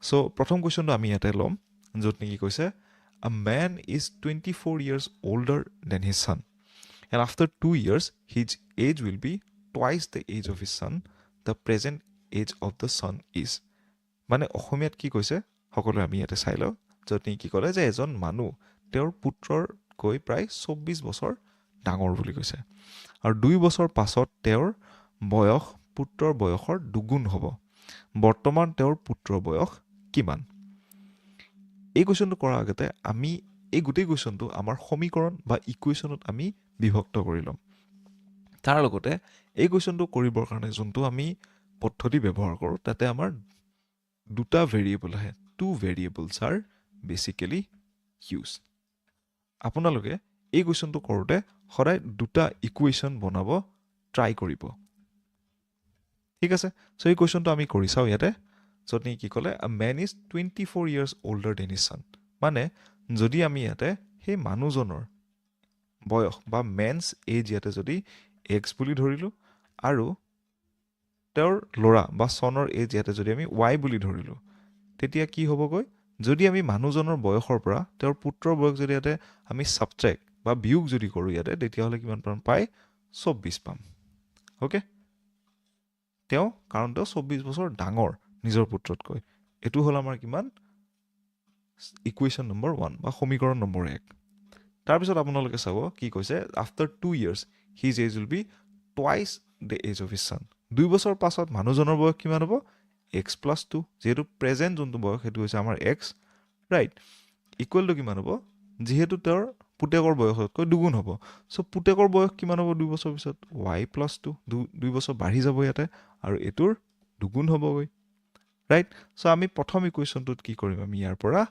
So প্ৰথম কোৱেশ্চনটো আমি ইয়াতে ল'ম য'ত নেকি কৈছে a man is 24 years older than his son and after 2 years his age will be twice the age of his son the present age of the son is মানে অসমীয়াত কি কৈছে সকলোৱে আমি ইয়াতে চাই লওঁ য'ত নেকি কি ক'লে যে এজন মানুহ তেওঁৰ পুত্ৰতকৈ প্ৰায় 24 বছৰ ডাঙৰ বুলি কৈছে আৰু 2 বছৰ পাছত তেওঁৰ বয়স পুত্ৰৰ বয়সৰ দুগুণ হ'ব বৰ্তমান তেওঁৰ পুত্ৰৰ বয়স কিমান এই কোৱেশ্চনটো কৰাৰ আগতে আমি এই গোটেই কোৱেশ্চনটো আমাৰ সমীকৰণ বা ইকুৱেশ্যনত আমি বিভক্ত কৰি ল'ম তাৰ লগতে এই কোৱেশ্চনটো কৰিবৰ কাৰণে যোনটো আমি পদ্ধতি ব্যৱহাৰ কৰোঁ তাতে আমাৰ দুটা ভেৰিয়েবল আহে টু ভেৰিয়েবলছ আৰ বেচিকেলি ইউজ আপোনালোকে এই কোৱেশ্চনটো কৰোঁতে সদায় দুটা ইকুৱেশ্যন বনাব ট্ৰাই কৰিব ঠিক আছে সো এই কোৱেশ্চনটো আমি কৰি চাওঁ ইয়াতে য'ত নেকি কি ক'লে a man is 24 years older than his son মানে যদি আমি ইয়াতে সেই মানুহজনৰ বয়স বা মেন্স এজ ইয়াতে যদি x বুলি ধৰিলোঁ আৰু তেওঁৰ ল'ৰা বা চনৰ এজ ইয়াতে যদি আমি y বুলি ধৰিলোঁ তেতিয়া কি হ'বগৈ যদি আমি মানুহজনৰ বয়সৰ পৰা তেওঁৰ পুত্ৰৰ বয়স যদি ইয়াতে আমি সাবট্ৰেক্ট বা বিয়োগ যদি কৰোঁ ইয়াতে তেতিয়াহ'লে কিমান পাম পাই 24 পাম ওকে তেওঁ কাৰণ তেওঁ 24 বছৰ ডাঙৰ নিজৰ পুত্ৰতকৈ এটো হ'ল আমাৰ কিমান ইকুৱেশ্যন নম্বৰ 1 বা সমীকৰণ নম্বৰ 1 তাৰ পিছত আপোনালোকে চাব কি কৈছে after 2 years his age will be twice the age of his son 2 বছৰ পাছত মানুহজনৰ বয়স কিমান হ'ব x + 2 যেহেতু প্ৰেজেন্ট যোনটো বয়স সেইটো হৈছে আমাৰ x ৰাইট ইকুৱেল টু কিমান হ'ব যেহেতু তেওঁৰ পুতেকৰ বয়সতকৈ দুগুণ হ'ব সো পুতেকৰ বয়স কিমান হ'ব 2 বছৰ পিছত y + 2 2 বছৰ বাঢ়ি যাব ইয়াতে আৰু এটোৰ দুগুণ হ'বগৈ ৰাইট সো আমি প্ৰথম ইকুৱেশ্যনটোত কি কৰিম আমি ইয়াৰ পৰা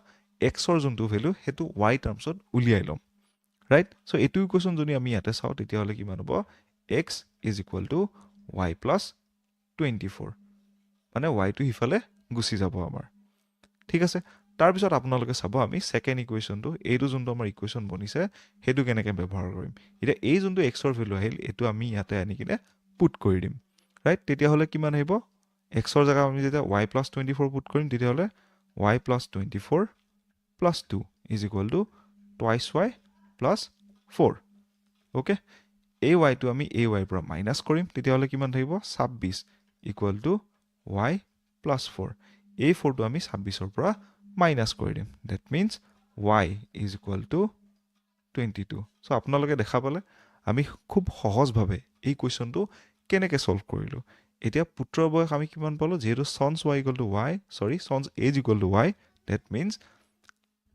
x ৰ যোনটো ভ্যালু হেতু y টাৰ্মছত উলিয়াই লম ৰাইট সো এটো ইকুৱেশ্যন যদি আমি ইয়াতে চাওঁ তেতিয়াহ'লে কিমান হ'ব x = y + 24 মানে y টো হিফালে গুচি যাব আমাৰ ঠিক আছে তাৰ পিছত আপোনালোকে চাব আমি সেকেন্ড ইকুৱেশ্যনটো এইটো যোনটো আমাৰ ইকুৱেশ্যন বনিছে হেতু কেনেকৈ ব্যৱহাৰ কৰিম এটা এই যোনটো x ৰ ভ্যালু আহিল এটো আমি ইয়াতে আনি কিনে পুট কৰি দিম ৰাইট তেতিয়াহ'লে কিমান আহিব x ৰ জায়গা আমি যেতিয়া y + 24 পুট কৰিম তেতিয়াহ'লে y + 24 + 2 = twice y + 4 ওকে এই y টো আমি এই y পৰা মাইনাস কৰিম তেতিয়াহ'লে কিমান থাকিব 26 = y + 4 এই 4 টো আমি 26 ৰ পৰা মাইনাস কৰি দিম that means y = 22 সো আপোনালোকে দেখা পালে আমি খুব সহজভাৱে এই কোৱেশ্চনটো কেনেকৈ সলভ কৰিলো এতিয়া পুত্ৰৰ বয়স আমি কিমান পালো যেহেতু sons age = y that means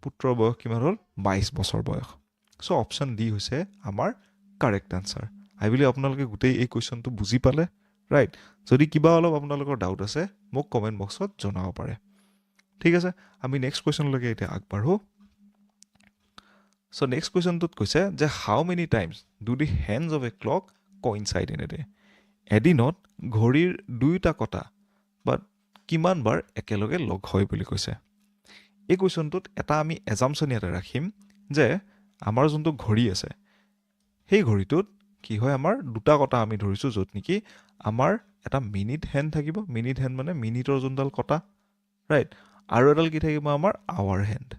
পুত্ৰৰ বয়স কিমান হ'ল 22 বছৰ বয়স সো অপচন ডি হৈছে আমাৰ কাৰেক্ট আনসাৰ আই বিলিভ আপোনালোকে গোটেই এই কোৱেশ্চনটো বুজি পালে ৰাইট যদি কিবা অলপ আপোনালোকৰ ডাউট আছে মোক কমেন্ট বক্সত জনাব পাৰে ঠিক আছে আমি নেক্সট কোৱেশ্চনলৈকে এতিয়া আগবাঢ়ো সো নেক্সট কোৱেশ্চনটোত কৈছে যে how many times do the hands of a clock coincide in a day এদিনত ঘড়ীৰ দুইটা কটা বা কিমান বাৰ একেলগে লগ হয় বুলি কৈছে এই কোৱেশ্চনটোত এটা আমি এজাম্পচন ইয়াতে ৰাখিম যে আমাৰ যোনটো ঘড়ী আছে সেই ঘড়ীটোত কি হয় আমাৰ দুটা কটা আমি ধৰিছো য'ত নেকি আমাৰ এটা মিনিট হেণ্ড থাকিব মিনিট হেণ্ড মানে মিনিটৰ যোনডাল কটা ৰাইট আৰু এডাল কি থাকিব আমাৰ আৱাৰ হেণ্ড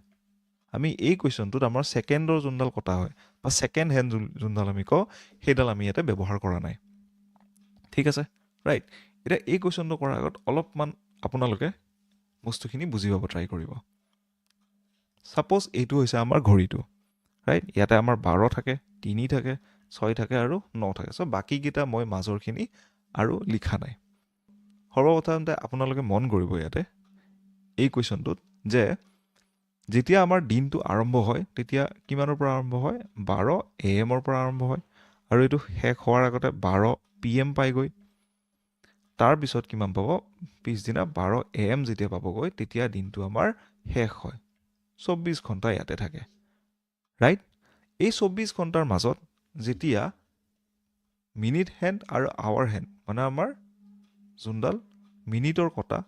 আমি এই কোৱেশ্চনটোত আমাৰ সেকেন্ডৰ যোনডাল কটা হয় বা সেকেন্ড হেণ্ড যোনডাল আমি কওঁ সেইডাল আমি ইয়াতে ব্যৱহাৰ কৰা নাই ঠিক আছে ৰাইট এটা এই কোৱেশ্চনটো কৰাৰ আগত অলপমান আপোনালোকে বস্তুখিনি বুজি পাব ট্ৰাই কৰিব সাপোজ এইটো হৈছে আমাৰ ঘড়ীটো ৰাইট ইয়াতে আমাৰ 12 থাকে 3 থাকে 6 থাকে আৰু 9 থাকে সো বাকি কিটা মই মাজৰখিনি আৰু লিখা নাই সৰ্বপ্ৰথমতে আপোনালোকে মন কৰিব ইয়াতে এই কোৱেশ্চনটোত যে যেতিয়া আমাৰ দিনটো আৰম্ভ হয় তেতিয়া কিমানৰ পৰা আৰম্ভ হয় 12 am ৰ পৰা আৰম্ভ হয় আৰু এটো শেষ হোৱাৰ আগতে 12 pm পাইগৈ তাৰ পিছত কিমান পাব পিছদিনা 12 am যেতিয়া পাবগৈ তেতিয়া দিনটো আমাৰ শেষ হয় 24 ঘণ্টা ইয়াতে থাকে ৰাইট এই 24 ঘণ্টাৰ মাজত যেতিয়া মিনিট হেণ্ড আৰু আৱাৰ হেণ্ড মানে আমাৰ যোনডাল মিনিটৰ কটা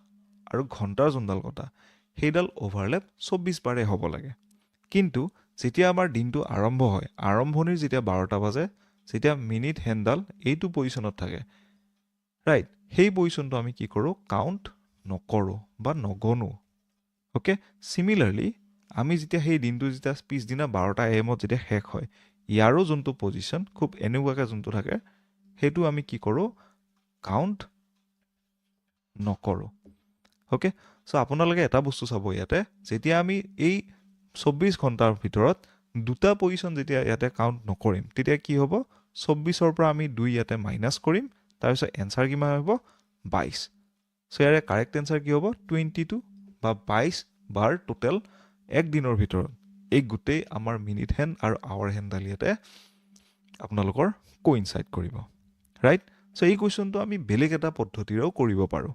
আৰু ঘণ্টাৰ যোনডাল কটা সেইডাল ওভাৰলেপ 24 বাৰে হ'ব লাগে কিন্তু যেতিয়া আমাৰ দিনটো আৰম্ভ হয় আৰম্ভণিৰ যেতিয়া 12টা বাজে যেতিয়া মিনিট হেণ্ডডাল এইটো পজিশনত থাকে ৰাইট সেই পজিশনটো আমি কি কৰো কাউন্ট নকৰো বা নগনো ওকে সিমিলাৰলি আমি যেতিয়া সেই দিনটো যেতিয়া পিছদিনা 12টা AM যেতিয়া শেষ হয় ইয়াৰো যোনটো পজিশ্যন খুব এনেকুৱাকৈ যোনটো থাকে সেইটো আমি কি কৰোঁ কাউণ্ট নকৰোঁ ওকে চ' আপোনালোকে এটা বস্তু চাব ইয়াতে যেতিয়া আমি এই 24 ঘণ্টাৰ ভিতৰত দুটা পজিশ্যন যেতিয়া ইয়াতে কাউণ্ট নকৰিম তেতিয়া কি হ'ব 24ৰ পৰা আমি 2 ইয়াতে মাইনাছ কৰিম তাৰপিছত এনচাৰ কিমান হ'ব 22 চ' ইয়াৰে কাৰেক্ট এনচাৰ কি হ'ব 22 বা 22 বাৰ টোটেল এক দিনৰ ভিতৰত এই গোটেই আমাৰ মিনিট হেণ্ড আৰু আৱাৰ হেণ্ডডাল ইয়াতে আপোনালোকৰ কোইনচাইড কৰিব ৰাইট চ' এই কুৱেশ্যনটো আমি বেলেগ এটা পদ্ধতিৰেও কৰিব পাৰোঁ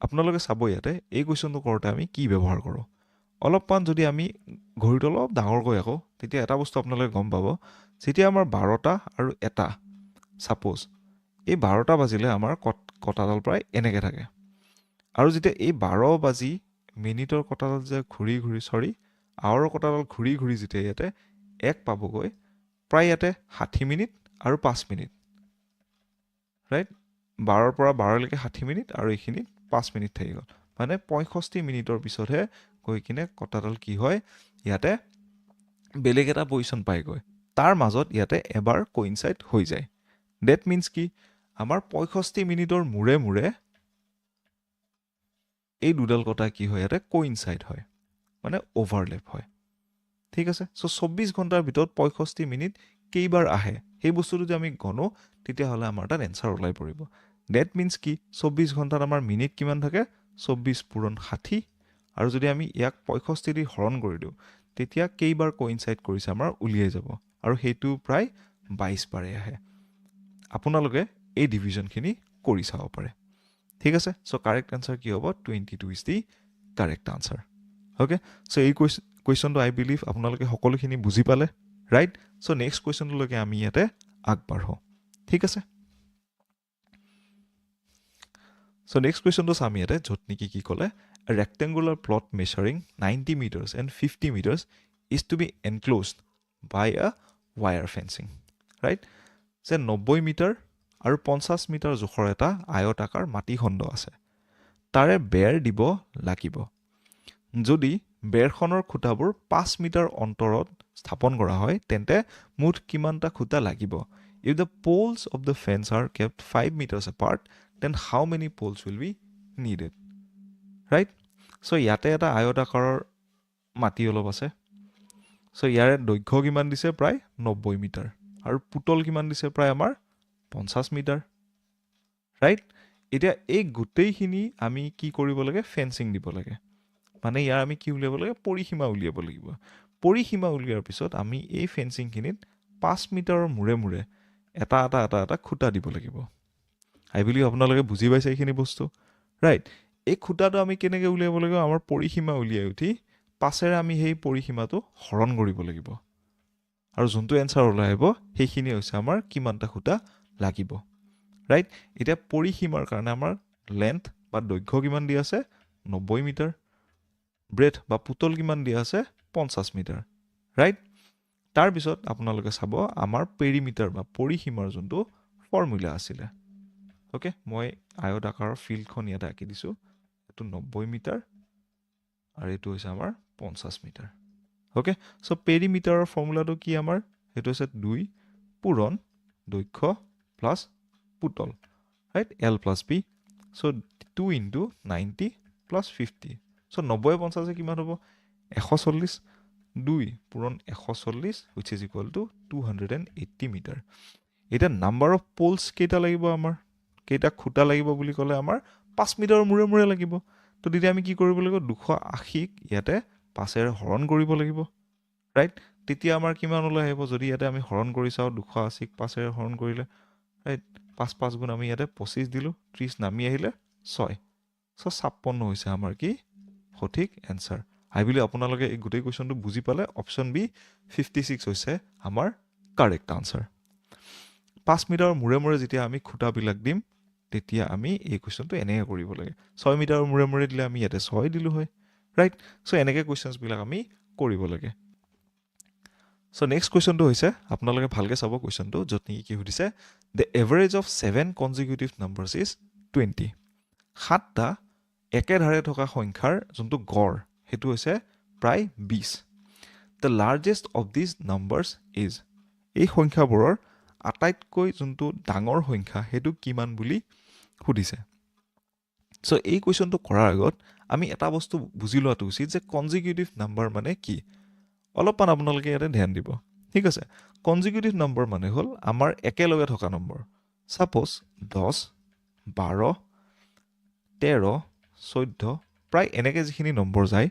আপোনালোকে চাব ইয়াতে এই কুৱেশ্যনটো কৰোঁতে আমি কি ব্যৱহাৰ কৰোঁ অলপমান যদি আমি ঘড়ীটো অলপ ডাঙৰকৈ আকৌ তেতিয়া এটা বস্তু আপোনালোকে গম পাব যেতিয়া আমাৰ 12টা আৰু 1টা ছাপ'জ এই 12টা বাজিলে আমাৰ কটাডাল প্ৰায় এনেকৈ থাকে আৰু যেতিয়া এই 12 বাজি মিনিটৰ কটাডাল যে ঘূৰি আৱাৰৰ কটাডাল ঘূৰি যেতিয়া ইয়াতে 1 পাবগৈ প্ৰায় ইয়াতে 60 মিনিট আৰু 5 মিনিট ৰাইট 12ৰ পৰা 12লৈকে 60 মিনিট আৰু এইখিনিত 5 মিনিট থাকি গ'ল মানে 65 মিনিটৰ পিছতহে গৈ কিনে কটাডাল কি হয় ইয়াতে বেলেগ এটা পজিশ্যন পাইগৈ তাৰ মাজত ইয়াতে এবাৰ কোইনচাইড হৈ যায় ডেট মিনছ কি আমাৰ 65 মিনিটৰ মূৰে এই দুডাল কটা কি হয় ইয়াতে কোইনচাইড হয় মানে অভাৰলেপ হয় ঠিক আছে চ' 24 ঘণ্টাৰ ভিতৰত 65 মিনিট কেইবাৰ আহে সেই বস্তুটো যদি আমি গণো তেতিয়াহ'লে আমাৰ তাত এনচাৰ ওলাই পৰিব ডেট মিনছ কি 24 ঘণ্টাত আমাৰ মিনিট কিমান থাকে 24 পূৰণ 60 আৰু যদি আমি ইয়াক 65 দি হৰণ কৰি দিওঁ তেতিয়া কেইবাৰ কোইনচাইড কৰিছে আমাৰ উলিয়াই যাব আৰু সেইটো প্ৰায় 22 বাৰে আহে আপোনালোকে এই ডিভিজনখিনি কৰি চাব পাৰে ঠিক আছে চ' কাৰেক্ট আনচাৰ কি হ'ব 22 is the correct answer okay so' এই কুৱেশ্যনটো আই বিলিভ আপোনালোকে সকলোখিনি বুজি পালে ৰাইট চ' নেক্সট কুৱেশ্যনটোলৈকে আমি ইয়াতে আগবাঢ়োঁ ঠিক আছে চ' নেক্সট কুৱেশ্যনটো চাম ইয়াতে য'ত নেকি কি ক'লে rectangular plot measuring 90 meters and 50 meters is to be enclosed by a wire fencing right যে 90 মিটাৰ আৰু 50 মিটাৰ জোখৰ এটা আয়তাকাৰ মাটি খণ্ড আছে তাৰে বেৰ দিব লাগিব যদি বেৰখনৰ খুঁটাবোৰ 5 মিটাৰ অন্তৰত স্থাপন কৰা হয় তেন্তে মুঠ কিমানটা খুঁটা লাগিব if the poles of the fence are kept 5 meters apart then how many poles will be needed right so ইয়াতে এটা আয়তাকাৰৰ মাটি অলপ আছে so ইয়াৰে দৈৰ্ঘ্য কিমান দিছে প্ৰায় 90 মিটাৰ আৰু পুতল কিমান দিছে প্ৰায় আমাৰ 50 মিটাৰ ৰাইট এতিয়া এই গোটেইখিনি আমি কি কৰিব লাগে ফেন্সিং দিব লাগে মানে ইয়াৰ আমি কি উলিয়াব লাগে পৰিসীমা উলিয়াব লাগিব পৰিসীমা উলিয়াৰ পিছত আমি এই ফেন্সিংখিনিত 5 মিটাৰৰ মূৰে এটা খুঁটা দিব লাগিব আই বিলিভ আপোনালোকে বুজি পাইছে এইখিনি বস্তু ৰাইট এই খুঁটাটো আমি কেনেকৈ উলিয়াব লাগিব আমাৰ পৰিসীমা উলিয়াই উঠি পাছেৰে আমি সেই পৰিসীমাটো হৰণ কৰিব লাগিব আৰু যোনটো এনচাৰ ওলাই আহিব সেইখিনি হৈছে আমাৰ কিমানটা খুঁটা লাগিব ৰাইট এতিয়া পৰিসীমাৰ কাৰণে আমাৰ লেন্থ বা দৈৰ্ঘ্য কিমান দিয়া আছে 90 মিটাৰ ব্ৰেথ বা পুতল কিমান দিয়া আছে 50 মিটাৰ ৰাইট তাৰপিছত আপোনালোকে চাব আমাৰ পেৰিমিটাৰ বা পৰিসীমাৰ যোনটো ফৰ্মুলা আছিলে অ'কে মই আয়তাকাৰৰ ফিল্ডখন ইয়াতে আঁকি দিছোঁ এইটো 90 মিটাৰ আৰু এইটো হৈছে আমাৰ 50 মিটাৰ অ'কে চ' পেৰিমিটাৰৰ ফৰ্মুলাটো কি আমাৰ সেইটো হৈছে 2 পূৰণ দৈৰ্ঘ্য প্লাছ পুতল ৰাইট এল প্লাছ বি চ' 2 ইনটু 90 প্লাছ 50 চ' 90 50 কিমান হ'ব 140 2 পূৰণ 140 which is equal to 280 metre এতিয়া নাম্বাৰ অফ পোলছ কেইটা লাগিব আমাৰ কেইটা খুঁটা লাগিব বুলি ক'লে আমাৰ 5 মিটাৰৰ মূৰে লাগিব তো তেতিয়া আমি কি কৰিব লাগিব 280ক ইয়াতে 5ৰে হৰণ কৰিব লাগিব ৰাইট তেতিয়া আমাৰ কিমান ওলাই আহিব যদি ইয়াতে আমি হৰণ কৰি চাওঁ 280ক 5ৰে হৰণ কৰিলে ৰাইট 5 গুণ আমি ইয়াতে 25 দিলোঁ 30 নামি আহিলে 6 চ' 56 হৈছে আমাৰ কি সঠিক এনচাৰ আই বিলিভ আপোনালোকে এই গোটেই কুৱেশ্যনটো বুজি পালে অপশ্যন বি 56 হৈছে আমাৰ কাৰেক্ট আনচাৰ 5 মিটাৰৰ মূৰে যেতিয়া আমি খুঁটাবিলাক দিম তেতিয়া আমি এই কুৱেশ্যনটো এনেকৈ কৰিব লাগে 6 মিটাৰৰ মূৰে দিলে আমি ইয়াতে 6 দিলোঁ হয় ৰাইট চ' এনেকৈ কুৱেশ্যনছবিলাক আমি কৰিব লাগে চ' নেক্সট কুৱেশ্যনটো হৈছে আপোনালোকে ভালকৈ চাব কুৱেশ্যনটো য'ত নেকি কি সুধিছে the average of 7 consecutive numbers is 20 7টা একেধাৰে থকা সংখ্যাৰ যোনটো গড় সেইটো হৈছে প্ৰায় 20 the largest of these numbers is এই সংখ্যাবোৰৰ আটাইতকৈ যোনটো ডাঙৰ সংখ্যা সেইটো কিমান বুলি সুধিছে সো এই কোৱেশ্চনটো কৰাৰ আগত আমি এটা বস্তু বুজি লোৱাটো উচিত যে কনজিকিউটিভ নাম্বাৰ মানে কি অলপমান আপোনালোকে ইয়াতে ধ্যান দিব ঠিক আছে কনজিকিউটিভ নাম্বাৰ মানে হ'ল আমাৰ একেলগে থকা নম্বৰ সাপোজ 10 12 13 14 প্ৰায় এনেকে যিখিনি নম্বৰ যায়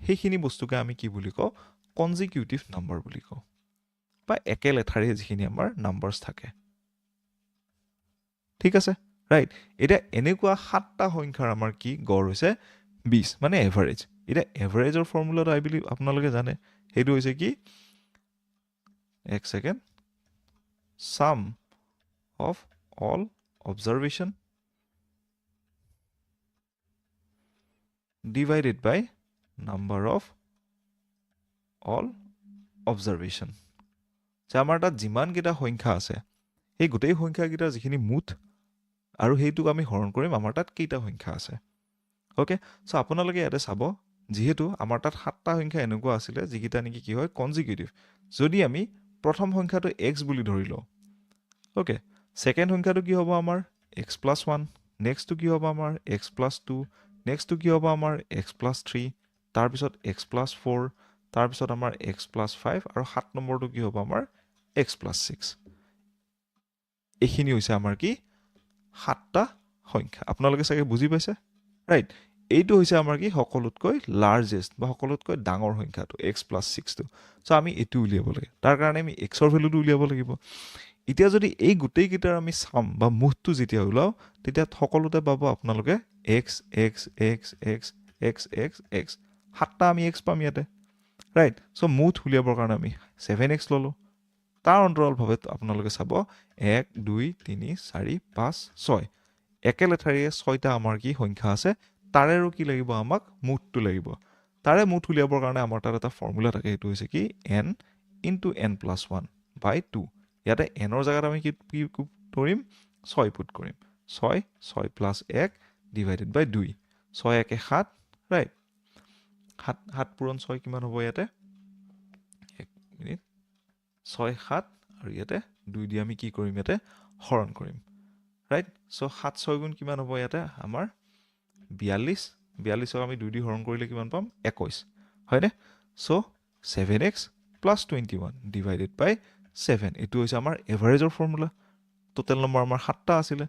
সেইখিনি বস্তুকে আমি কি বুলি কওঁ কনজিকিউটিভ নাম্বাৰ বুলি কওঁ বা একেলেঠাৰে যিখিনি আমাৰ নাম্বাৰছ থাকে ঠিক আছে ৰাইট এটা এনেকুৱা সাতটা সংখ্যাৰ আমাৰ কি গড় হৈছে 20 মানে এভাৰেজ এটা এভাৰেজৰ ফৰ্মুলাটো আই বিলিভ আপোনালোকে জানে সেইটো হৈছে কি এক second sum of all observation divided by number of all observation যে আমাৰ তাত যিমান কেইটা সংখ্যা আছে এই গোটেই সংখ্যাকেইটা যিখিনি মুঠ আৰু সেইটোক আমি হৰণ কৰিম আমাৰ তাত কেইটা সংখ্যা আছে ওকে সো আপোনালোকে ইয়াতে চাব যেহেতু আমাৰ তাত সাতটা সংখ্যা এনেকুৱা আছিল যিকিটা নেকি কি হয় কনজিকিউটিভ যদি আমি প্ৰথম সংখ্যাটো x বুলি ধৰি লওঁ ওকে সেকেন্ড সংখ্যাটো কি হ'ব আমাৰ x + 1 নেক্সটটো কি হ'ব আমাৰ x + 2 নেক্সটটো কি হ'ব আমাৰ x + 3 তাৰ পিছত x + 4 তাৰ পিছত আমাৰ x + 5 আৰু 7 নম্বৰটো কি হ'ব আমাৰ x + 6 এইখিনি হৈছে আমাৰ কি সাতটা সংখ্যা আপোনালোকে চাগে বুজি পাইছে ৰাইট এইটো হৈছে আমাৰ কি সকলোতকৈ লাৰ্জেষ্ট বা সকলোতকৈ ডাঙৰ সংখ্যাটো x + 6 টো সো আমি এটো উলিয়াব লাগে তাৰ কাৰণে আমি x ৰ ভ্যালুটো উলিয়াব লাগিব এতিয়া যদি এই গোটেই কেইটাৰ আমি সাম বা মুঠটো যেতিয়া উলাও তেতিয়া সকলোতে পাব আপোনালোকে x x x x x x x সাতটা আমি x পাম ইয়াতে ৰাইট সো মুঠ উলিয়াবৰ কাৰণে আমি 7x ললো তাৰ অন্তৰালভাৱে আপোনালোকে চাব 1 2 3 4 5 6 একেলেঠাৰিয়ে 6টা আমাৰ কি সংখ্যা আছে তাৰেও কি লাগিব আমাক মুঠটো লাগিব তাৰে মুঠ উলিয়াবৰ কাৰণে আমাৰ তাত এটা ফৰ্মুলা থাকে এইটো হৈছে কি n * n + 1 / 2 ইয়াতে n ৰ জায়গাত আমি কি কৰিম 6 পুট কৰিম 6 6 + 1 ডিভাইডেড বাই 2 6 1 7 ৰাইট 7 পূৰণ 6 কিমান হ'ব ইয়াতে 1 মিনিট 6 7 আৰু ইয়াতে 2 দি আমি কি কৰিম ইয়াতে হৰণ কৰিম ৰাইট সো 7 6 গুণ কিমান হ'ব ইয়াতে আমাৰ 42 42ক আমি 2 দি হৰণ কৰিলে কিমান পাম 21 হয়নে সো 7x + 21 ডিভাইডেড বাই 7 এটো হৈছে আমাৰ এভাৰেজৰ ফৰ্মুলা টোটাল নম্বৰ আমাৰ 7টা আছিল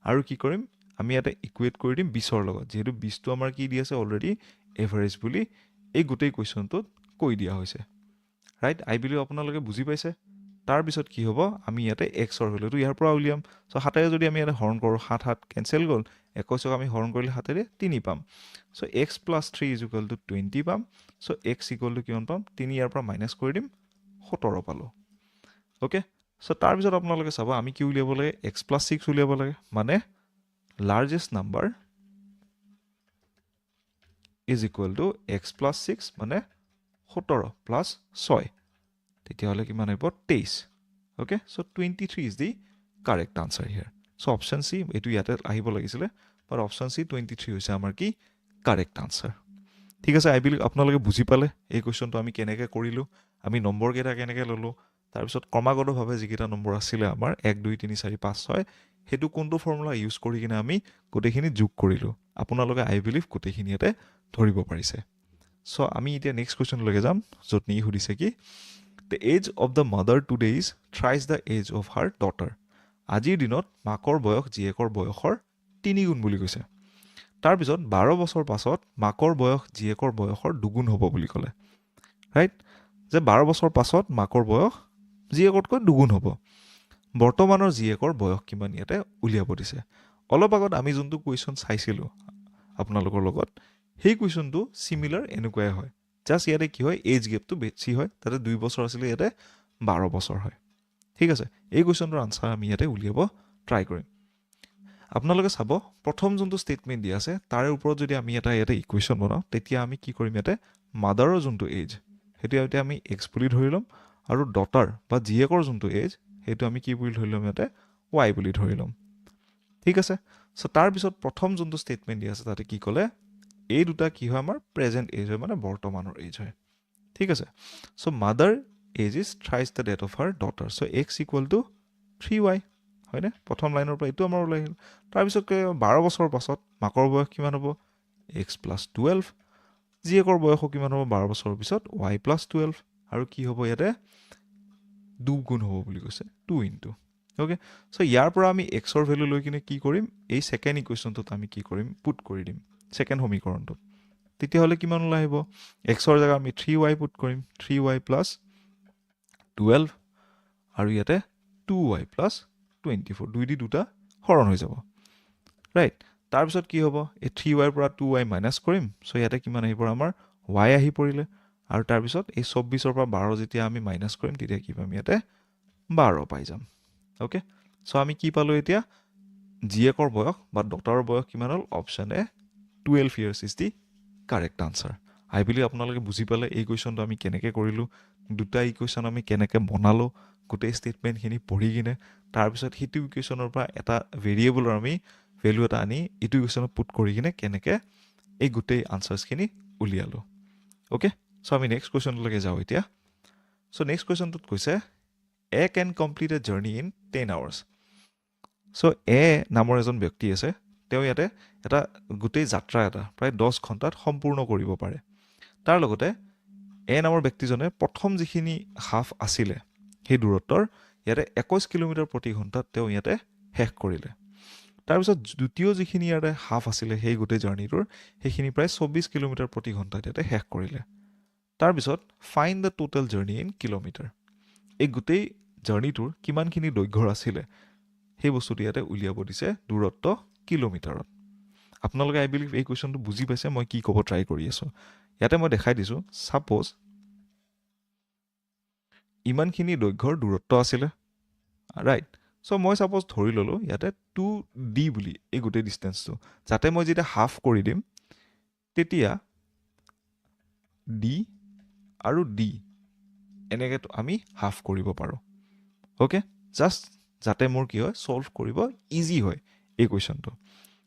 আৰু কি কৰিম আমি ইয়াতে ইকুৱেট কৰি দিম 20ৰ লগত যেহেতু 20 টো আমাৰ কি দি আছে অলৰেডি এভাৰেজ বুলি এই গোটেই কোৱেশ্চনটোত কৈ দিয়া হৈছে ৰাইট আই বিলিভ আপোনালোকে বুজি পাইছে তাৰ পিছত কি হ'ব আমি ইয়াতে x ৰ ভ্যালুটো ইয়াৰ পৰা উলিয়াম সো 7 যদি আমি ইয়াতে হৰণ কৰো 7 7 কেনসেল গ'ল 21ক আমি হৰণ কৰিলে 7 ৰে 3 পাম সো x + 3 = 20 পাম সো x = কিমান পাম 3 ইয়াৰ পৰা মাইনাস কৰি দিম 17 পালো ওকে সো তাৰ পিছত আপোনালোকে চাব আমি কি উলিয়াব লাগে x + 6 উলিয়াব লাগে মানে লাৰ্জেষ্ট নাম্বাৰ = x + 6 মানে 17 + 6 তেতিয়া হলে কিমান হ'ব 23 okay so 23 is the correct answer here so option C এটু ইয়াতে আহিব লাগিছিল বাট অপশন সি 23 হৈছে আমাৰ কি কাৰেক্ট আনসাৰ ঠিক আছে আই বিলিভ আপোনালোকে বুজি পালে এই কোৱেশ্চনটো আমি কেনেকৈ কৰিলো আমি নম্বৰ কেইটা কেনেকৈ ললো তাৰ পিছত ক্ৰমাগতভাৱে যিকেইটা নম্বৰ আছিল আমাৰ 1 2 3 4 5 6 হেতু কোনটো ফৰ্মুলা ইউজ কৰি কিনে আমি গোটেইখিনি যোগ কৰিলো আপোনালোকে আই বিলিভ গোটেইখিনি ইয়াতে ধৰিব পাৰিছে সো আমি এতিয়া নেক্সট কোৱেশ্চন লৈকে যাম যত নি সুধিছে কি The age of the mother today is thrice the age of her daughter. আজিৰ দিনত মাকৰ বয়স জীয়েকৰ বয়সৰ 3 গুণ বুলি কৈছে তাৰ পিছত 12 বছৰ পাছত মাকৰ বয়স জীয়েকৰ বয়সৰ দুগুণ হ'ব বুলি ক'লে ৰাইট যে 12 বছৰ পাছত মাকৰ বয়স জীয়েকতকৈ দুগুণ হ'ব বৰ্তমানৰ জীয়েকৰ বয়স কিমান ইয়াতে উলিয়াব দিছে অলপ আগত আমি যোনটো কোৱেশ্চন চাইছিলো আপোনালোকৰ লগত সেই কোৱেশ্চনটো সিমিলাৰ এনেকুৱাই হয় জাস্ট ইয়াতে কি হয় এজ গেপটো বেছি হয় তাতে 2 বছৰ আছিল ইয়াতে 12 বছৰ হয় ঠিক আছে এই কোৱেশ্চনটোৰ আনসাৰ আমি ইয়াতে উলিয়াব ট্ৰাই কৰিম আপোনালোকে চাব প্ৰথম যোনটো ষ্টেটমেন্ট দি আছে তাৰে ওপৰত যদি আমি এটা ইয়াতে ইকুৱেশ্যন বনাও তেতিয়া আমি কি কৰিম ইয়াতে মাদাৰৰ যোনটো এজ হেতু ইয়াতে আমি x বুলি ধৰি লম আৰু ডটাৰ বা জীয়েকৰ যোনটো এজ হেতু আমি কি বুলি ধৰি লম ইয়াতে y বুলি ধৰি লম ঠিক আছে সো তাৰ পিছত প্ৰথম যোনটো ষ্টেটমেন্ট দি আছে তাতে কি ক'লে এই দুটা কি হয় আমাৰ প্ৰেজেণ্ট এজ হয় মানে বৰ্তমানৰ এজ হয় ঠিক আছে so' mother age is thrice the date of her daughter so' x equal to 3y হয়নে প্ৰথম লাইনৰ পৰা এইটো আমাৰ ওলাই আহিল তাৰপিছত 12 বছৰৰ পাছত মাকৰ বয়স কিমান হ'ব এক্স প্লাছ 12 জীয়েকৰ বয়সো কিমান হ'ব 12 বছৰৰ পিছত y প্লাছ 12 আৰু কি হ'ব ইয়াতে দুগুণ হ'ব বুলি কৈছে 2 ইনটু ওকে চ' ইয়াৰ পৰা আমি এক্সৰ ভেলু লৈ কিনে কি কৰিম এই ছেকেণ্ড ইকুৱেশ্যনটোত আমি কি কৰিম পুট কৰি দিম ছেকেণ্ড সমীকৰণটোত তেতিয়াহ'লে কিমান ওলাই আহিব এক্সৰ জেগা আমি 3y পুট কৰিম 3y প্লাছ 12 আৰু ইয়াতে 2y প্লাছ 24 দুই দি দুটা হৰণ হৈ যাব ৰাইট তাৰপিছত কি হ'ব এই 3y পৰা 2y মাইনাছ কৰিম চ' ইয়াতে কিমান আহিব আমাৰ y আহি পৰিলে আৰু তাৰপিছত এই 24ৰ পৰা 12 যেতিয়া আমি মাইনাছ কৰিম তেতিয়া কি পাম ইয়াতে 12 পাই যাম ওকে চ' আমি কি পালোঁ এতিয়া জীয়েকৰ বয়স বা ডটাৰৰ বয়স কিমান হ'ল option A 12 years is the correct answer I believe আপোনালোকে বুজি পালে এই কুৱেশ্যনটো আমি কেনেকৈ কৰিলোঁ দুটা ইকুৱেশ্যন আমি কেনেকৈ বনালোঁ গোটেই ষ্টেটমেণ্টখিনি পঢ়ি কিনে তাৰপিছত সেইটো ইকুৱেশ্যনৰ পৰা এটা ভেৰিয়েবলৰ আমি ভেলু এটা আনি এইটো ইকুৱেশ্যনত পুট কৰি কিনে কেনেকৈ এই গোটেই আনচাৰ্ছখিনি উলিয়ালোঁ অ'কে চ' আমি নেক্সট কুৱেশ্যনলৈকে যাওঁ এতিয়া চ' নেক্সট কুৱেশ্যনটোত কৈছে A can complete a journey in 10 hours so' A নামৰ এজন ব্যক্তি আছে তেওঁ ইয়াতে এটা গোটেই যাত্ৰা এটা প্ৰায় 10 ঘণ্টাত সম্পূৰ্ণ কৰিব পাৰে তাৰ লগতে এ নামৰ ব্যক্তিজনে প্ৰথম যিখিনি হাফ আছিলে সেই দূৰত্বৰ ইয়াতে 21 কিলোমিটাৰ প্ৰতি ঘণ্টাত তেওঁ ইয়াতে শেষ কৰিলে তাৰপিছত দ্বিতীয় যিখিনি ইয়াতে হাফ আছিলে সেই গোটেই জাৰ্ণিটোৰ সেইখিনি প্ৰায় 24 কিলোমিটাৰ প্ৰতি ঘণ্টাত ইয়াতে শেষ কৰিলে তাৰপিছত find the total journey in kilometre এই গোটেই জাৰ্ণিটোৰ কিমানখিনি দৈৰ্ঘ্যৰ আছিলে সেই বস্তুটো ইয়াতে উলিয়াব দিছে দূৰত্ব কিলোমিটাৰত আপোনালোকে আই বিলিভ এই কুৱেশ্যনটো বুজি পাইছে মই কি ক'ব ট্ৰাই কৰি আছোঁ ইয়াতে মই দেখাই দিছোঁ ছাপ'জ ইমানখিনি দৈৰ্ঘ্যৰ দূৰত্ব আছিলে ৰাইট চ' মই ছাপ'জ ধৰি ল'লোঁ ইয়াতে 2d বুলি এই গোটেই ডিষ্টেঞ্চটো যাতে মই যেতিয়া হাফ কৰি দিম তেতিয়া d আৰু d এনেকৈ আমি হাফ কৰিব পাৰোঁ অ'কে জাষ্ট যাতে মোৰ কি হয় ছল্ভ কৰিব ইজি হয় এই কুৱেশ্যনটো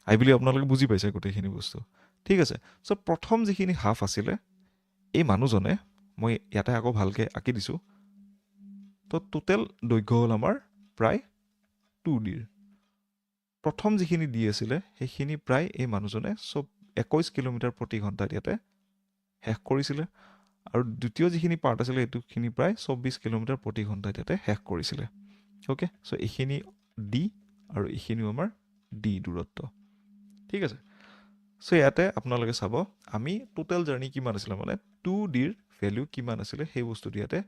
আই বিলিভ আপোনালোকে বুজি পাইছে গোটেইখিনি বস্তু ঠিক আছে চ' প্ৰথম যিখিনি হাফ আছিলে এই মানুহজনে মই ইয়াতে আকৌ ভালকৈ আঁকি দিছোঁ তো টোটেল দৈৰ্ঘ্য হ'ল আমাৰ প্ৰায় 2dৰ প্ৰথম যিখিনি দি আছিলে সেইখিনি প্ৰায় এই মানুহজনে 21 কিলোমিটাৰ প্ৰতি ঘণ্টাত ইয়াতে শেষ কৰিছিলে আৰু দ্বিতীয় যিখিনি পাৰ্ট আছিলে এইটোখিনি প্ৰায় 24 কিলোমিটাৰ প্ৰতি ঘণ্টাত ইয়াতে শেষ কৰিছিলে অ'কে চ' এইখিনি ডি আৰু এইখিনিও আমাৰ ডি দূৰত্ব ঠিক আছে চ' ইয়াতে আপোনালোকে চাব আমি টোটেল জাৰ্ণি কিমান আছিলে মানে 2dৰ ভেলু কিমান আছিলে সেই বস্তুটো ইয়াতে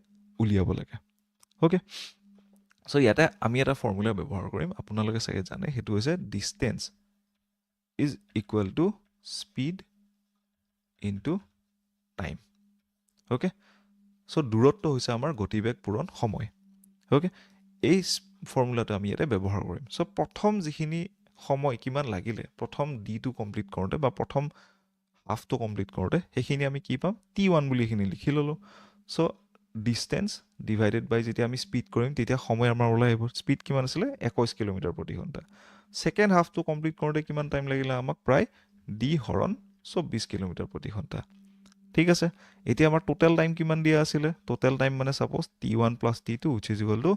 উলিয়াব লাগে অ'কে চ' ইয়াতে আমি এটা ফৰ্মুলা ব্যৱহাৰ কৰিম আপোনালোকে চাগে জানে সেইটো হৈছে distance is equal two speed into time okay so' দূৰত্ব হৈছে আমাৰ গতিবেগ পূৰণ সময় অ'কে এই ফৰ্মুলাটো আমি ইয়াতে ব্যৱহাৰ কৰিম চ' প্ৰথম যিখিনি সময় কিমান লাগিলে প্ৰথম ডিটো কমপ্লিট কৰোঁতে বা প্ৰথম হাফটো কমপ্লিট কৰোঁতে সেইখিনি আমি কি পাম T1 বুলি এইখিনি লিখি ল'লোঁ চ' ডিষ্টেঞ্চ ডিভাইডেড বাই যেতিয়া আমি স্পীড কৰিম তেতিয়া সময় আমাৰ ওলাই আহিব স্পীড কিমান আছিলে 21 কিলোমিটাৰ প্ৰতি ঘণ্টা ছেকেণ্ড হাফটো কমপ্লিট কৰোঁতে কিমান টাইম লাগিলে আমাক প্ৰায় ডি হৰণ 24 কিলোমিটাৰ প্ৰতি ঘণ্টা ঠিক আছে এতিয়া আমাৰ টোটেল টাইম কিমান দিয়া আছিলে টোটেল টাইম মানে suppose T1 plus T2 wish is equal to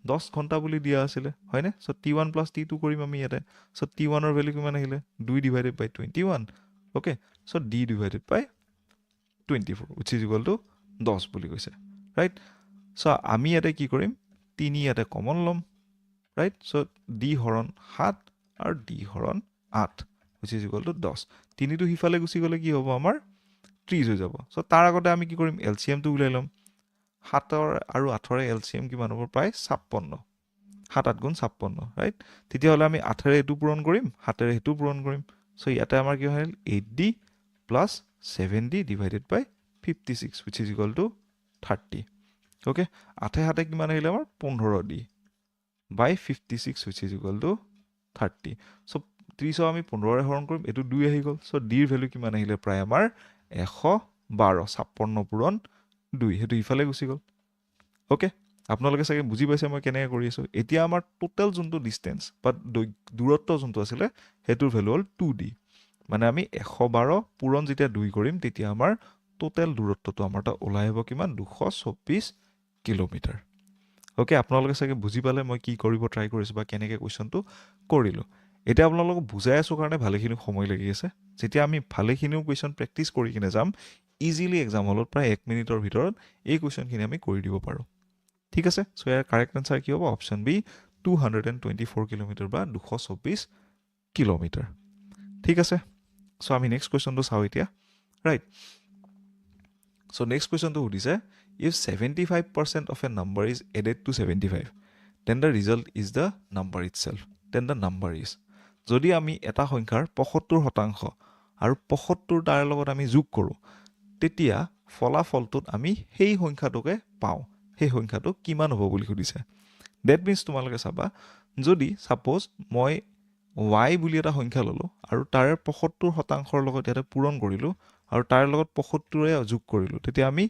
10 ঘণ্টা বুলি দিয়া আছিলে হয়নে চ' T1 প্লাছ T2 কৰিম আমি ইয়াতে চ' T1ৰ ভেলু কিমান আহিলে 2 divided by 21 okay so' D divided by 24 which is equal to 10 বুলি কৈছে ৰাইট চ' আমি ইয়াতে কি কৰিম 3 ইয়াতে কমন ল'ম ৰাইট চ' D হৰণ 7 আৰু D হৰণ 8 উইচ ইজ ইকুৱেল টু 10 তিনিটো সিফালে গুচি গ'লে কি হ'ব আমাৰ 30 হৈ যাব চ' তাৰ আগতে আমি কি কৰিম LCMটো উলিয়াই ল'ম 7 আৰু 8ৰে LCM কিমান হ'ব প্ৰায় 56 7 8 গুণ 56 ৰাইট তেতিয়াহ'লে আমি 8ৰে এইটো পূৰণ কৰিম 7ৰে সেইটো পূৰণ কৰিম চ' ইয়াতে আমাৰ কি হ'ল 8D plus 7D divided by 56 which is equal to 30 okay 8 7 কিমান আহিলে আমাৰ 15D by 56 which is equal to 30 so' 30 আমি 15ৰে হৰণ কৰিম এইটো 2 আহি গ'ল চ' ডিৰ ভেলু কিমান আহিলে প্ৰায় আমাৰ 112 56 পূৰণ 2 সেইটো ইফালে গুচি গ'ল অ'কে আপোনালোকে চাগে বুজি পাইছে মই কেনেকৈ কৰি আছোঁ এতিয়া আমাৰ টোটেল যোনটো ডিষ্টেঞ্চ বা দূৰত্ব যোনটো আছিলে সেইটোৰ ভেলু হ'ল 2D মানে আমি 112 পূৰণ যেতিয়া 2 কৰিম তেতিয়া আমাৰ টোটেল দূৰত্বটো আমাৰ তা ওলাই আহিব কিমান 224 কিলোমিটাৰ ওকে আপোনালোকে চাগে বুজি পালে মই কি কৰিব ট্ৰাই কৰিছো বা কেনেকৈ কোৱেশ্চনটো কৰিলো এতিয়া আপোনালোকক বুজাই আছো কাৰণে ভালেখিনি সময় লাগি আছে যেতিয়া আমি ভালেখিনিও কোৱেশ্চন প্ৰেক্টিচ কৰি কিনে যাম ইজিলি এক্সাম হলত প্ৰায় 1 মিনিটৰ ভিতৰত এই কোৱেশ্চনখিনি আমি কৰি দিব পাৰো ঠিক আছে সো ইয়াৰ কাৰেক্ট আনসাৰ কি হ'ব অপচন বি 224 কিলোমিটাৰ বা 224 কিলোমিটাৰ ঠিক আছে সো আমি নেক্সট কোৱেশ্চনটো চাও এতিয়া ৰাইট সো নেক্সট কোৱেশ্চনটো সুধিছে if 75% of a number is added to 75 then the result is the number itself then the number is যদি আমি এটা সংখ্যাৰ 75% আৰু 75 তাৰ লগত আমি যোগ কৰো তেতিয়া ফলাফলটোত আমি সেই সংখ্যাটোকে পাও সেই সংখ্যাটো কিমান হ'ব বুলি সুধিছে that means তোমালোকে চাবা যদি সাপোজ মই y বুলি এটা সংখ্যা ললো আৰু তাৰ 75% লগত ইয়াতে পূৰণ কৰিলো আৰু তাৰ লগত 75 ৰে যোগ কৰিলো তেতিয়া আমি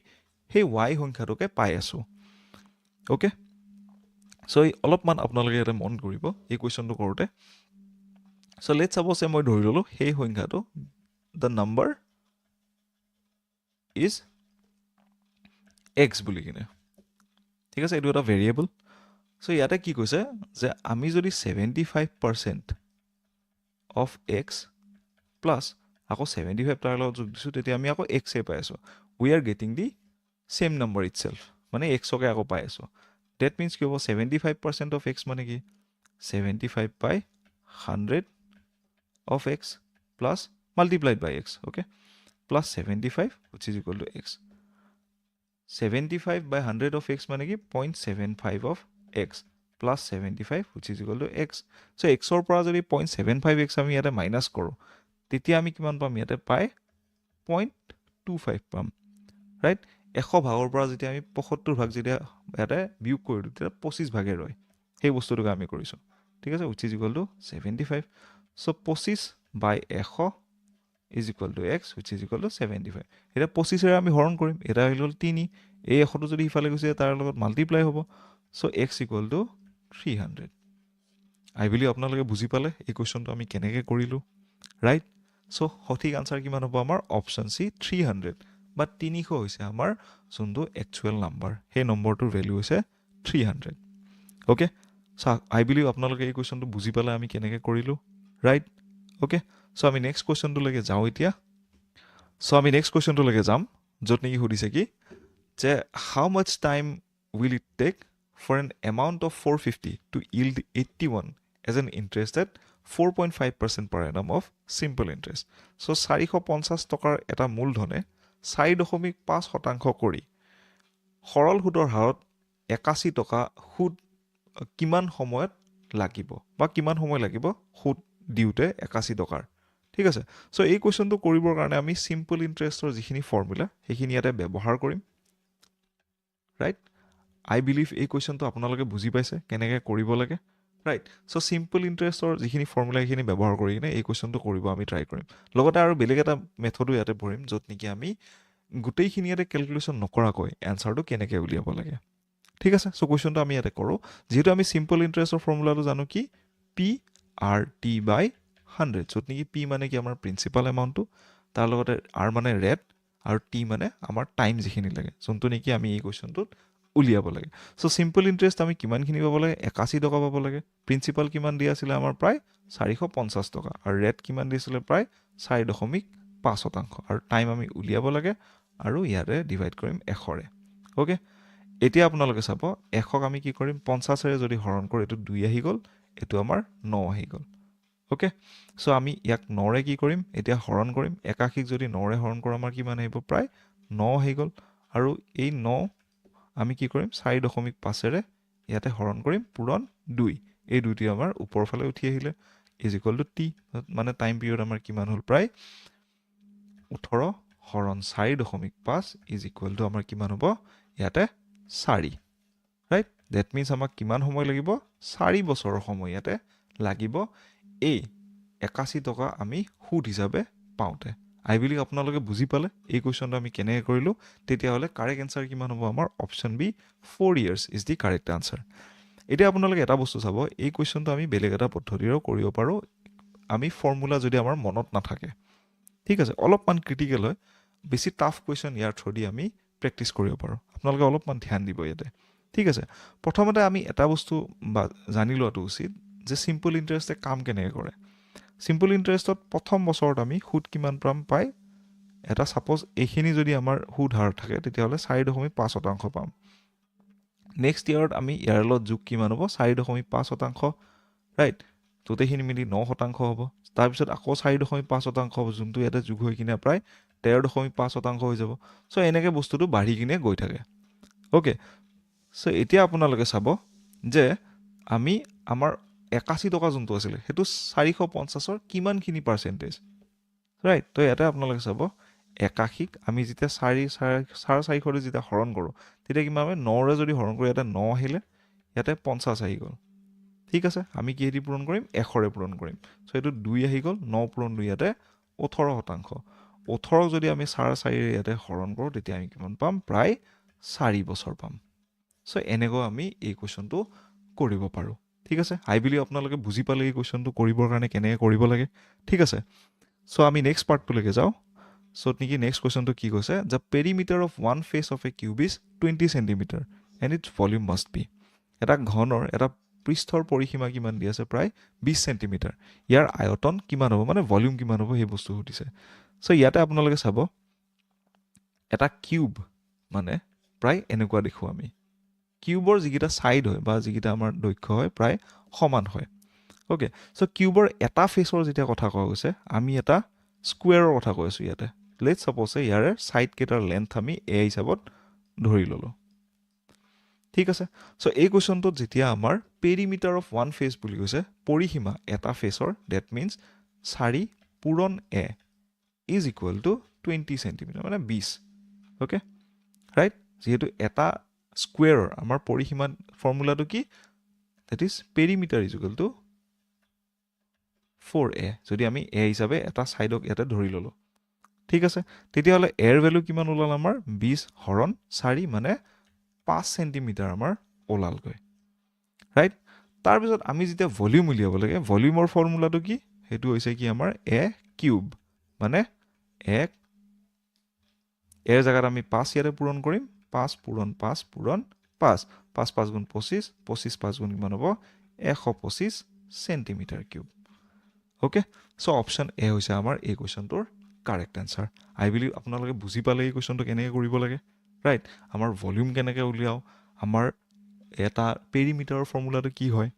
সেই y সংখ্যাটোকে পাই আছো ওকে সো অলপমান আপোনালোকে ইয়াতে মন কৰিব এই কোৱেশ্চনটো কৰোতে সো লেটস সাপোজ মই ধৰি ললো সেই সংখ্যাটো the number is x বুলি কিনে ঠিক আছে এটো এটা ভেৰিয়েবল সো ইয়াতে কি কৈছে যে আমি যদি 75% of x plus আকৌ 75 তাৰ লগত যোগ দিছো তেতিয়া আমি আকৌ x এ পাই আছো we are getting the same number itself মানে x কে আকৌ পাই আছো that means কি হ'ব 75% of x মানে কি 75 by 100 of x plus multiplied by x okay plus 75 which is equal to x 75 by 100 of x মানে কি 0.75 of x plus 75 which is equal to x so x ৰ পৰা যদি 0.75 x আমি ইয়াতে মাইনাস কৰো তেতিয়া আমি কিমান পাম ইয়াতে পাই 0.25 পাম ৰাইট 100 ভাগৰ পৰা যেতিয়া আমি 75 ভাগ যেতিয়া ইয়াতে বিয়োগ কৰিলো তেতিয়া 25 ভাগে ৰয় সেই বস্তুটোকে আমি কৰিছো ঠিক আছে which is equal to 75 so 25 by 100 is equal to x which is equal to 75 এটা 25 এৰে আমি হৰণ কৰিম এটা হল 3 এই 100 টো যদি ইফালে গৈছে তাৰ লগত মাল্টিপ্লাই হ'ব so x equal to 300 I believe আপোনালোকে বুজি পালে এই কোৱেশ্চনটো আমি কেনেকৈ কৰিলো ৰাইট সো সঠিক আনসাৰ কিমান হ'ব আমাৰ অপচন সি 300 বা 300 হৈছে আমাৰ যোনটো একচুৱেল নাম্বাৰ সেই নম্বৰটোৰ ভ্যালু হৈছে 300 ওকে সো I believe আপোনালোকে এই কোৱেশ্চনটো বুজি পালে আমি কেনেকৈ কৰিলো ৰাইট ওকে সো আমি নেক্সট কোৱেশ্চনটো লৈকে যাও এতিয়া সো আমি নেক্সট কোৱেশ্চনটো লৈকে যাম যত নেকি সুধিছে কি যে how much time will it take for an amount of 450 to yield 81 as an interest at 4.5% per annum of simple interest so 450 টকাৰ এটা মূলধনে 4.5% কৰি সৰল সুদৰ হাৰত 81 টকা সুদ কিমান সময়ত লাগিব বা কিমান সময় লাগিব সুদ দিউতে 81 টকাৰ ঠিক আছে সো এই কোৱেশ্চনটো কৰিবৰ কাৰণে আমি সিম্পল ইন্টাৰেষ্টৰ যিখিনি ফৰ্মুলা সেইখিনি ইয়াতে ব্যৱহাৰ কৰিম ৰাইট I believe এই কোৱেশ্চনটো আপোনালোকে বুজি পাইছে কেনেকৈ কৰিব লাগে ৰাইট সো সিম্পল ইন্টাৰেষ্টৰ যিখিনি ফৰ্মুলা সেইখিনি ব্যৱহাৰ কৰি কিনে এই কোৱেশ্চনটো কৰিব আমি ট্ৰাই কৰিম লগতে আৰু বেলেগ এটা মেথডো ইয়াতে পঢ়িম যত নেকি আমি গোটেইখিনি ইয়াতে ক্যালকুলেশন নকৰাকৈ এনসাৰটো কেনেকৈ উলিয়াব লাগে ঠিক আছে সো কোৱেশ্চনটো আমি ইয়াতে কৰো যেহেতু আমি সিম্পল ইন্টাৰেষ্টৰ ফৰ্মুলাটো জানো কি p r t by 100 যত নেকি p মানে কি আমাৰ প্ৰিন্সিপাল এমাউন্টটো তাৰ লগতে r মানে ৰেট আৰু t মানে আমাৰ টাইম যিখিনি লাগে যোনটো নেকি আমি এই কোৱেশ্চনটোত উলিয়াব লাগে সো সিম্পল ইন্টাৰেষ্ট আমি কিমানখিনি পাব লাগে 81 টকা পাব লাগে প্ৰিন্সিপাল কিমান দিয়া আছিল আমাৰ প্ৰায় 450 টকা আৰু ৰেট কিমান দিছিল প্ৰায় 4.5% আৰু টাইম আমি উলিয়াব লাগে আৰু ইয়াৰে ডিভাইড কৰিম 100 ৰে ওকে এতিয়া আপোনালোকে চাব 100 আমি কি কৰিম 50 ৰে যদি হৰণ কৰো এটো 2 আহি গল এটো আমাৰ 9 আহি গল ওকে সো আমি ইয়াক 9 ৰে কি কৰিম এতিয়া হৰণ কৰিম 81 যদি 9 ৰে হৰণ কৰো আমাৰ কিমান আহিব প্ৰায় 9 আহি গল আৰু এই 9 আমি কি কৰিম 4.5 ৰে ইয়াতে হৰণ কৰিম পূৰণ 2 এই দুটি আমাৰ ওপৰ ফালে উঠি আহিলে ইজ ইকুৱেল টু t মানে টাইম পিৰিয়ড আমাৰ কিমান হল প্ৰায় 18 হৰণ 4.5 ইজ ইকুৱেল টু আমাৰ কিমান হ'ব ইয়াতে 4 ৰাইট দ্যাট মিন্স আমাক কিমান সময় লাগিব 4 বছৰৰ সময় ইয়াতে লাগিব এই 81 টকা আমি সুদ হিচাপে পাওঁতে I believe আপোনালোকে বুজি পালে এই কোৱেশ্চনটো আমি কেনেকৈ কৰিলো তেতিয়া হলে কাৰেক্ট আনসাৰ কিমান হ'ব আমাৰ option B 4 years is the correct answer এতিয়া আপোনালোকে এটা বস্তু চাব এই কোৱেশ্চনটো আমি বেলেগ এটা পদ্ধতিৰে কৰিব পাৰো আমি ফৰ্মুলা যদি আমাৰ মনত নাথাকে ঠিক আছে অলপমান ক্ৰিটিকেল হয় বেছি টাফ কুৱেশ্যন ইয়াৰ থ্ৰুদি আমি প্ৰেক্টিছ কৰিব পাৰোঁ আপোনালোকে অলপমান ধ্যান দিব ইয়াতে ঠিক আছে প্ৰথমতে আমি এটা বস্তু জানি লোৱাটো উচিত যে চিম্পল ইণ্টাৰেষ্টে কাম কেনেকৈ কৰে চিম্পল ইণ্টাৰেষ্টত প্ৰথম বছৰত আমি সুদ কিমান পাই এটা ছাপ'জ এইখিনি যদি আমাৰ সুদ হাৰ থাকে তেতিয়াহ'লে 4.5% পাম নেক্সট ইয়াৰত আমি ইয়াৰ লগত যোগ কিমান হ'ব 4.5% ৰাইট গোটেইখিনি মিলি 9% হ'ব তাৰপিছত আকৌ 4.5% হ'ব যোনটো ইয়াতে যোগ হৈ কিনে প্ৰায় 13.5% হৈ যাব চ' এনেকৈ বস্তুটো বাঢ়ি কিনে গৈ থাকে অ'কে চ' এতিয়া আপোনালোকে চাব যে আমি আমাৰ 81 টকা যোনটো আছিলে সেইটো 450ৰ কিমানখিনি পাৰ্চেণ্টেজ ৰাইট তো ইয়াতে আপোনালোকে চাব 81ক আমি যেতিয়া 4.5 যেতিয়া হৰণ কৰোঁ তেতিয়া কিমান হয় 9ৰে যদি হৰণ কৰোঁ ইয়াতে 9 আহিলে ইয়াতে 50 আহি গ'ল ঠিক আছে আমি কিহেদি পূৰণ কৰিম 100ৰে পূৰণ কৰিম চ' এইটো 2 আহি গ'ল 9 পূৰণ 2 ইয়াতে 18% 18ক যদি আমি 4.4ৰে ইয়াতে হৰণ কৰোঁ তেতিয়া আমি কিমান পাম প্ৰায় 4 বছৰ পাম চ' এনেকৈ আমি এই কুৱেশ্যনটো কৰিব পাৰোঁ ঠিক আছে আই বিলিভ আপোনালোকে বুজি পালে এই কুৱেশ্যনটো কৰিবৰ কাৰণে কেনেকৈ কৰিব লাগে ঠিক আছে চ' আমি নেক্সট পাৰ্টটোলৈকে যাওঁ চ' নেকি নেক্সট কুৱেশ্যনটো কি কৈছে the perimeter of one face of a cube is 20 centimetre and its volume must be এটা ঘনৰ এটা পৃষ্ঠৰ পৰিসীমা কিমান দি আছে প্ৰায় 20 চেণ্টিমিটাৰ ইয়াৰ আয়তন কিমান হ'ব মানে ভলিউম কিমান হ'ব সেই বস্তু সুধিছে চ' ইয়াতে আপোনালোকে চাব এটা কিউব মানে প্ৰায় এনেকুৱা দেখোঁ আমি কিউবৰ যিকেইটা ছাইড হয় বা যিকেইটা আমাৰ দৈৰ্ঘ্য হয় প্ৰায় সমান হয় অ'কে চ' কিউবৰ এটা ফেচৰ যেতিয়া কথা কোৱা গৈছে আমি এটা স্কুৱেৰৰ কথা কৈ আছোঁ ইয়াতে লেটছ ছাপ'জ ইয়াৰে ছাইড কেইটাৰ লেন্থ আমি এ হিচাপত ধৰি ল'লোঁ ঠিক আছে চ' এই কুৱেশ্যনটোত যেতিয়া আমাৰ পেৰিমিটাৰ অফ ওৱান ফেচ বুলি কৈছে পৰিসীমা এটা ফেচৰ ডেট মিনছ 4 পূৰণ এ ইজ ইকুৱেল টু 20 চেণ্টিমিটাৰ মানে 20 অ'কে ৰাইট যিহেতু এটা স্কুৱেৰৰ আমাৰ পৰিসীমা ফৰ্মুলাটো কি that is perimeter is equal two 4a যদি আমি a হিচাপে এটা ছাইডক ইয়াতে ধৰি ল'লোঁ ঠিক আছে তেতিয়াহ'লে এৰ ভেলু কিমান ওলাল আমাৰ 20 হৰণ 4 মানে 5 চেণ্টিমিটাৰ আমাৰ ওলালগৈ ৰাইট তাৰপিছত আমি যেতিয়া ভলিউম উলিয়াব লাগে ভলিউমৰ ফৰ্মুলাটো কি সেইটো হৈছে কি আমাৰ এ কিউব মানে এৰ জেগাত আমি 5 ইয়াতে পূৰণ কৰিম 5 পূৰণ 5 পূৰণ 5 5 5 গুণ 25 25 5 গুণ কিমান হ'ব 125 centimetre cube okay so' option A হৈছে আমাৰ এই কুৱেশ্যনটোৰ কাৰেক্ট এনচাৰ আই বিলিভ আপোনালোকে বুজি পালে এই কুৱেশ্যনটো কেনেকৈ কৰিব লাগে ৰাইট আমাৰ ভলিউম কেনেকৈ উলিয়াওঁ আমাৰ এটা পেৰিমিটাৰৰ ফৰ্মুলাটো কি হয়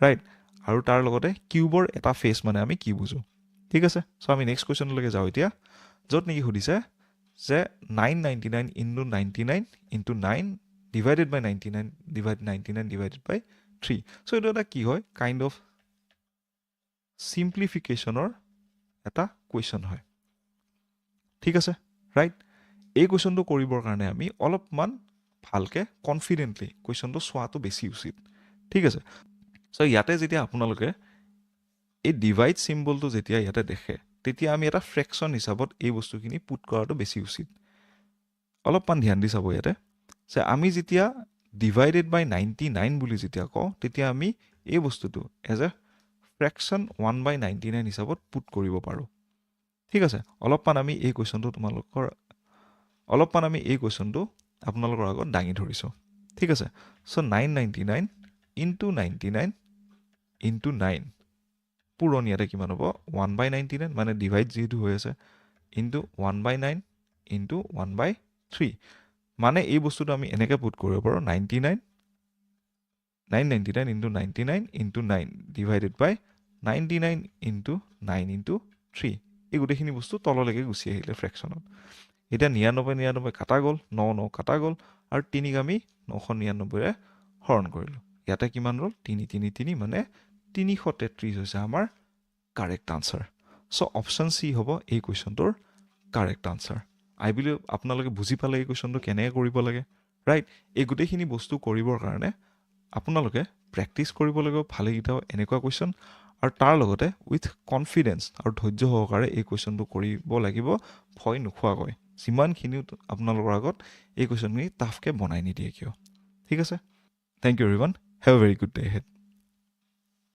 ৰাইট আৰু তাৰ লগতে কিউবৰ এটা ফেচ মানে আমি কি বুজোঁ ঠিক আছে চ' আমি নেক্সট কুৱেশ্যনলৈকে যাওঁ এতিয়া য'ত নেকি সুধিছে যে 999 ইনটু 99 ইনটু 9 ডিভাইডেড বাই 99 ডিভাইডেড বাই 3 চ' এইটো এটা কি হয় কাইণ্ড অফ চিম্প্লিফিকেশ্যনৰ এটা কুৱেশ্যন হয় ঠিক আছে ৰাইট এই কুৱেশ্যনটো কৰিবৰ কাৰণে আমি অলপমান ভালকৈ কনফিডেণ্টলি কুৱেশ্যনটো চোৱাটো বেছি উচিত ঠিক আছে চ' ইয়াতে যেতিয়া আপোনালোকে এই ডিভাইড চিম্বলটো যেতিয়া ইয়াতে দেখে তেতিয়া আমি এটা ফ্ৰেকশ্যন হিচাপত এই বস্তুখিনি পুট কৰাটো বেছি উচিত অলপমান ধ্যান দি চাব ইয়াতে যে আমি যেতিয়া ডিভাইডেড বাই 99 বুলি যেতিয়া কওঁ তেতিয়া আমি এই বস্তুটো এজ এ ফ্ৰেকশ্যন 1/99 হিচাপত পুট কৰিব পাৰোঁ ঠিক আছে অলপমান আমি এই কুৱেশ্যনটো আপোনালোকৰ আগত দাঙি ধৰিছোঁ ঠিক আছে চ' 999 ইনটু 99 ইনটু 9 পূৰণ ইয়াতে কিমান হ'ব 1/99 মানে ডিভাইড যিহেতু হৈ আছে ইনটু 1/9 ইনটু 1/3 মানে এই বস্তুটো আমি এনেকৈ পুট কৰিব পাৰোঁ 999 ইনটু 99 ইনটু 9 ডিভাইডেড বাই 99 ইনটু 9 ইনটু 3 এই গোটেইখিনি বস্তু তললৈকে গুচি আহিলে ফ্ৰেকশ্যনত এতিয়া 99 কাটা গ'ল 9 কাটা গ'ল আৰু 3ক আমি 999ৰে হৰণ কৰিলোঁ ইয়াতে কিমান ৰ'ল 3 মানে 333 হৈছে আমাৰ কাৰেক্ট আনচাৰ চ' অপশ্যন চি হ'ব এই কুৱেশ্যনটোৰ কাৰেক্ট আনচাৰ আই বিলিভ আপোনালোকে বুজি পালে এই কুৱেশ্যনটো কেনেকৈ কৰিব লাগে ৰাইট এই গোটেইখিনি বস্তু কৰিবৰ কাৰণে আপোনালোকে প্ৰেক্টিছ কৰিব লাগিব ভালেকেইটাও এনেকুৱা কুৱেশ্যন আৰু তাৰ লগতে উইথ কনফিডেঞ্চ আৰু ধৈৰ্য সহকাৰে এই কুৱেশ্যনটো কৰিব লাগিব ভয় নোখোৱাকৈ যিমানখিনিও আপোনালোকৰ আগত এই কুৱেশ্যনখিনি টাফকৈ বনাই নিদিয়ে কিয় ঠিক আছে thank you everyone have a very good day head